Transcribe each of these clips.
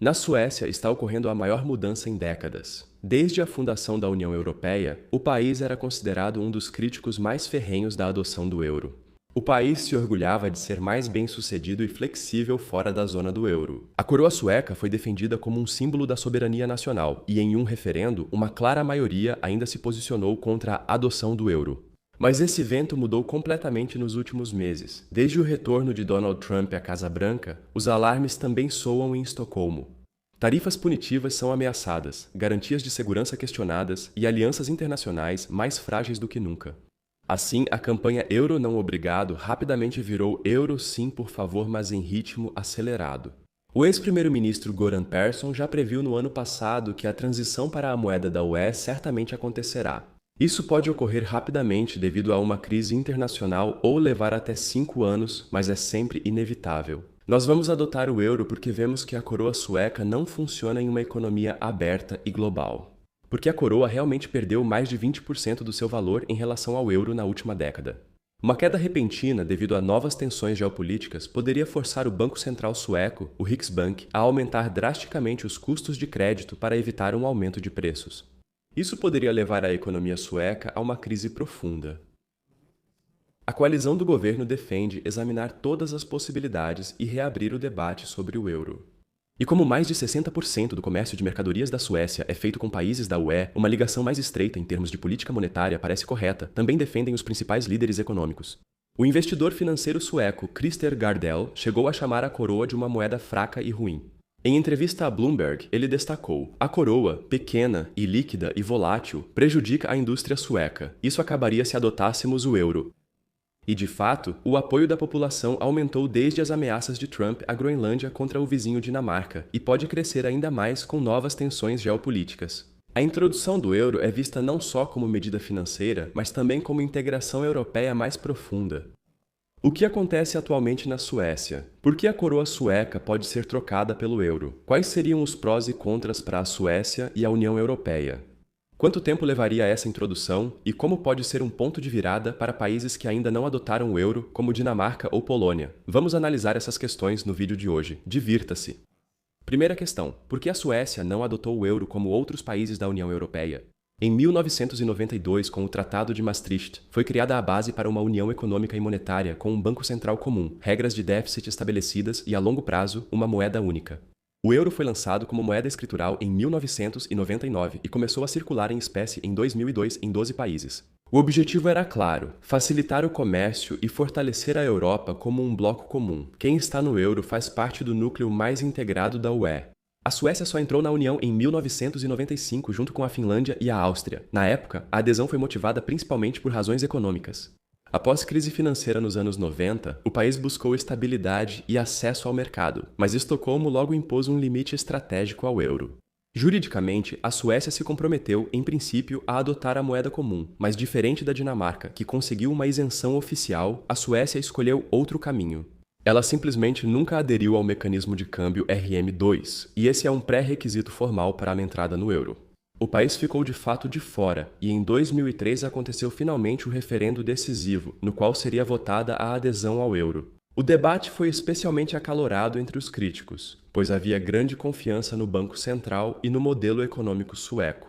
Na Suécia está ocorrendo a maior mudança em décadas. Desde a fundação da União Europeia, o país era considerado um dos críticos mais ferrenhos da adoção do euro. O país se orgulhava de ser mais bem-sucedido e flexível fora da zona do euro. A coroa sueca foi defendida como um símbolo da soberania nacional e, em um referendo, uma clara maioria ainda se posicionou contra a adoção do euro. Mas esse vento mudou completamente nos últimos meses. Desde o retorno de Donald Trump à Casa Branca, os alarmes também soam em Estocolmo. Tarifas punitivas são ameaçadas, garantias de segurança questionadas e alianças internacionais mais frágeis do que nunca. Assim, a campanha Euro não obrigado rapidamente virou Euro sim por favor, mas em ritmo acelerado. O ex-primeiro-ministro Göran Persson já previu no ano passado que a transição para a moeda da UE certamente acontecerá. Isso pode ocorrer rapidamente devido a uma crise internacional ou levar até 5 anos, mas é sempre inevitável. Nós vamos adotar o euro porque vemos que a coroa sueca não funciona em uma economia aberta e global. Porque a coroa realmente perdeu mais de 20% do seu valor em relação ao euro na última década. Uma queda repentina devido a novas tensões geopolíticas poderia forçar o Banco Central sueco, o Riksbank, a aumentar drasticamente os custos de crédito para evitar um aumento de preços. Isso poderia levar a economia sueca a uma crise profunda. A coalizão do governo defende examinar todas as possibilidades e reabrir o debate sobre o euro. E como mais de 60% do comércio de mercadorias da Suécia é feito com países da UE, uma ligação mais estreita em termos de política monetária parece correta, também defendem os principais líderes econômicos. O investidor financeiro sueco Christer Gardell chegou a chamar a coroa de uma moeda fraca e ruim. Em entrevista a Bloomberg, ele destacou: a coroa, pequena e líquida e volátil, prejudica a indústria sueca. Isso acabaria se adotássemos o euro. E, de fato, o apoio da população aumentou desde as ameaças de Trump à Groenlândia contra o vizinho Dinamarca e pode crescer ainda mais com novas tensões geopolíticas. A introdução do euro é vista não só como medida financeira, mas também como integração europeia mais profunda. O que acontece atualmente na Suécia? Por que a coroa sueca pode ser trocada pelo euro? Quais seriam os prós e contras para a Suécia e a União Europeia? Quanto tempo levaria essa introdução e como pode ser um ponto de virada para países que ainda não adotaram o euro, como Dinamarca ou Polônia? Vamos analisar essas questões no vídeo de hoje. Divirta-se! Primeira questão: por que a Suécia não adotou o euro como outros países da União Europeia? Em 1992, com o Tratado de Maastricht, foi criada a base para uma união econômica e monetária com um banco central comum, regras de déficit estabelecidas e, a longo prazo, uma moeda única. O euro foi lançado como moeda escritural em 1999 e começou a circular em espécie em 2002 em 12 países. O objetivo era claro: facilitar o comércio e fortalecer a Europa como um bloco comum. Quem está no euro faz parte do núcleo mais integrado da UE. A Suécia só entrou na União em 1995 junto com a Finlândia e a Áustria. Na época, a adesão foi motivada principalmente por razões econômicas. Após crise financeira nos anos 90, o país buscou estabilidade e acesso ao mercado, mas Estocolmo logo impôs um limite estratégico ao euro. Juridicamente, a Suécia se comprometeu, em princípio, a adotar a moeda comum, mas diferente da Dinamarca, que conseguiu uma isenção oficial, a Suécia escolheu outro caminho. Ela simplesmente nunca aderiu ao mecanismo de câmbio RM2, e esse é um pré-requisito formal para a entrada no euro. O país ficou de fato de fora, e em 2003 aconteceu finalmente o referendo decisivo, no qual seria votada a adesão ao euro. O debate foi especialmente acalorado entre os críticos, pois havia grande confiança no Banco Central e no modelo econômico sueco.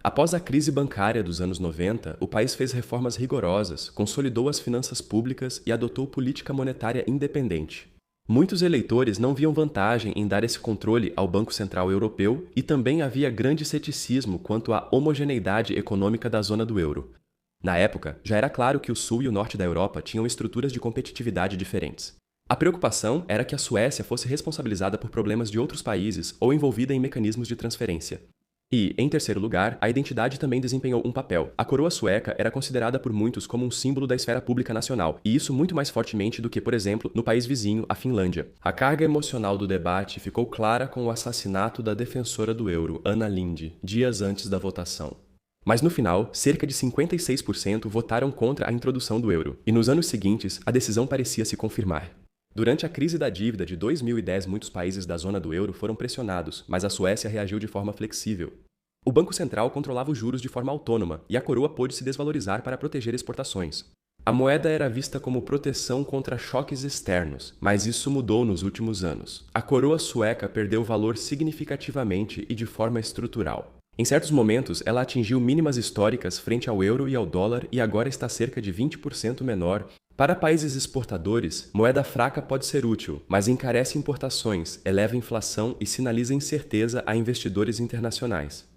Após a crise bancária dos anos 90, o país fez reformas rigorosas, consolidou as finanças públicas e adotou política monetária independente. Muitos eleitores não viam vantagem em dar esse controle ao Banco Central Europeu e também havia grande ceticismo quanto à homogeneidade econômica da zona do euro. Na época, já era claro que o sul e o norte da Europa tinham estruturas de competitividade diferentes. A preocupação era que a Suécia fosse responsabilizada por problemas de outros países ou envolvida em mecanismos de transferência. E, em terceiro lugar, a identidade também desempenhou um papel. A coroa sueca era considerada por muitos como um símbolo da esfera pública nacional, e isso muito mais fortemente do que, por exemplo, no país vizinho, a Finlândia. A carga emocional do debate ficou clara com o assassinato da defensora do euro, Anna Lindh, dias antes da votação. Mas no final, cerca de 56% votaram contra a introdução do euro, e nos anos seguintes, a decisão parecia se confirmar. Durante a crise da dívida de 2010, muitos países da zona do euro foram pressionados, mas a Suécia reagiu de forma flexível. O Banco Central controlava os juros de forma autônoma e a coroa pôde se desvalorizar para proteger exportações. A moeda era vista como proteção contra choques externos, mas isso mudou nos últimos anos. A coroa sueca perdeu valor significativamente e de forma estrutural. Em certos momentos, ela atingiu mínimas históricas frente ao euro e ao dólar e agora está cerca de 20% menor. Para países exportadores, moeda fraca pode ser útil, mas encarece importações, eleva a inflação e sinaliza incerteza a investidores internacionais.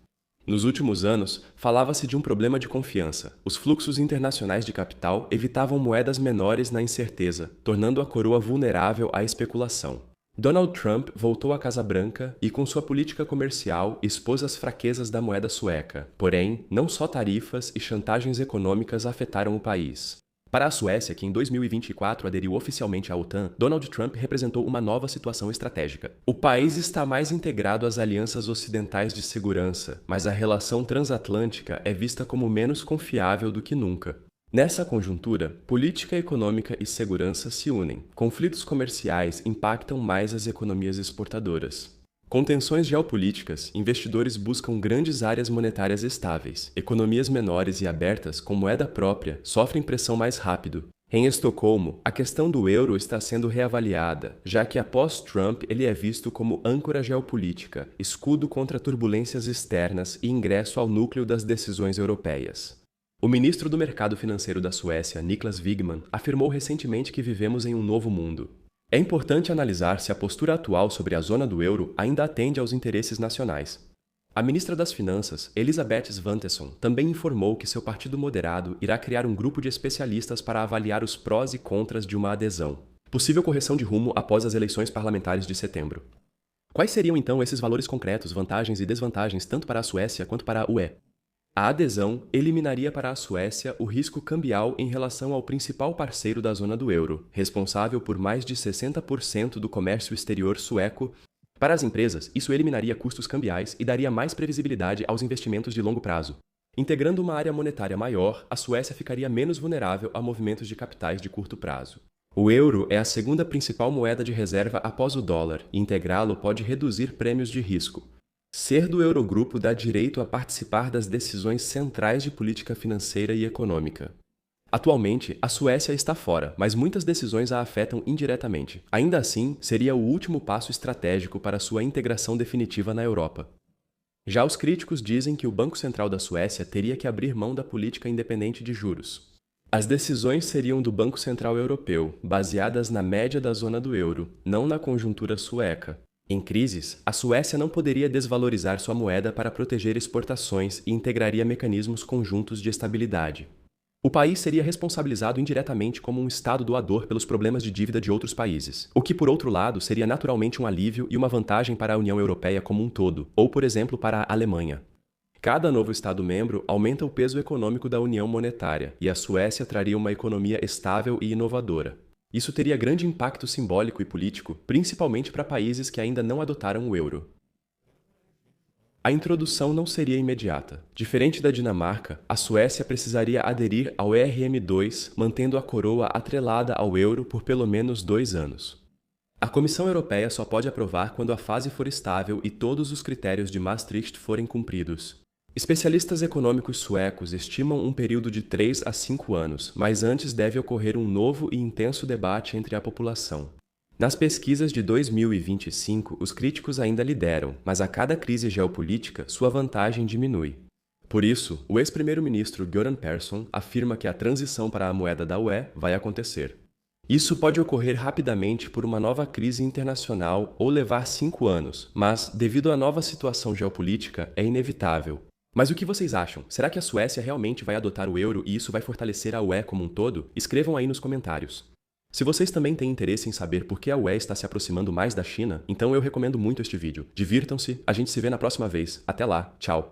Nos últimos anos, falava-se de um problema de confiança. Os fluxos internacionais de capital evitavam moedas menores na incerteza, tornando a coroa vulnerável à especulação. Donald Trump voltou à Casa Branca e, com sua política comercial, expôs as fraquezas da moeda sueca. Porém, não só tarifas e chantagens econômicas afetaram o país. Para a Suécia, que em 2024 aderiu oficialmente à OTAN, Donald Trump representou uma nova situação estratégica. O país está mais integrado às alianças ocidentais de segurança, mas a relação transatlântica é vista como menos confiável do que nunca. Nessa conjuntura, política econômica e segurança se unem. Conflitos comerciais impactam mais as economias exportadoras. Com tensões geopolíticas, investidores buscam grandes áreas monetárias estáveis. Economias menores e abertas, com moeda própria, sofrem pressão mais rápido. Em Estocolmo, a questão do euro está sendo reavaliada, já que após Trump ele é visto como âncora geopolítica, escudo contra turbulências externas e ingresso ao núcleo das decisões europeias. O ministro do Mercado Financeiro da Suécia, Niklas Wigman, afirmou recentemente que vivemos em um novo mundo. É importante analisar se a postura atual sobre a zona do euro ainda atende aos interesses nacionais. A ministra das Finanças, Elisabeth Svantesson, também informou que seu partido moderado irá criar um grupo de especialistas para avaliar os prós e contras de uma adesão. Possível correção de rumo após as eleições parlamentares de setembro. Quais seriam então esses valores concretos, vantagens e desvantagens tanto para a Suécia quanto para a UE? A adesão eliminaria para a Suécia o risco cambial em relação ao principal parceiro da zona do euro, responsável por mais de 60% do comércio exterior sueco. Para as empresas, isso eliminaria custos cambiais e daria mais previsibilidade aos investimentos de longo prazo. Integrando uma área monetária maior, a Suécia ficaria menos vulnerável a movimentos de capitais de curto prazo. O euro é a segunda principal moeda de reserva após o dólar, e integrá-lo pode reduzir prêmios de risco. Ser do Eurogrupo dá direito a participar das decisões centrais de política financeira e econômica. Atualmente, a Suécia está fora, mas muitas decisões a afetam indiretamente. Ainda assim, seria o último passo estratégico para sua integração definitiva na Europa. Já os críticos dizem que o Banco Central da Suécia teria que abrir mão da política independente de juros. As decisões seriam do Banco Central Europeu, baseadas na média da zona do euro, não na conjuntura sueca. Em crises, a Suécia não poderia desvalorizar sua moeda para proteger exportações e integraria mecanismos conjuntos de estabilidade. O país seria responsabilizado indiretamente como um Estado doador pelos problemas de dívida de outros países, o que, por outro lado, seria naturalmente um alívio e uma vantagem para a União Europeia como um todo, ou, por exemplo, para a Alemanha. Cada novo Estado-membro aumenta o peso econômico da União Monetária, e a Suécia traria uma economia estável e inovadora. Isso teria grande impacto simbólico e político, principalmente para países que ainda não adotaram o euro. A introdução não seria imediata. Diferente da Dinamarca, a Suécia precisaria aderir ao ERM2, mantendo a coroa atrelada ao euro por pelo menos 2 anos. A Comissão Europeia só pode aprovar quando a fase for estável e todos os critérios de Maastricht forem cumpridos. Especialistas econômicos suecos estimam um período de 3 a 5 anos, mas antes deve ocorrer um novo e intenso debate entre a população. Nas pesquisas de 2025, os críticos ainda lideram, mas a cada crise geopolítica, sua vantagem diminui. Por isso, o ex-primeiro-ministro Göran Persson afirma que a transição para a moeda da UE vai acontecer. Isso pode ocorrer rapidamente por uma nova crise internacional ou levar 5 anos, mas, devido à nova situação geopolítica, é inevitável. Mas o que vocês acham? Será que a Suécia realmente vai adotar o euro e isso vai fortalecer a UE como um todo? Escrevam aí nos comentários. Se vocês também têm interesse em saber por que a UE está se aproximando mais da China, então eu recomendo muito este vídeo. Divirtam-se, a gente se vê na próxima vez. Até lá, tchau!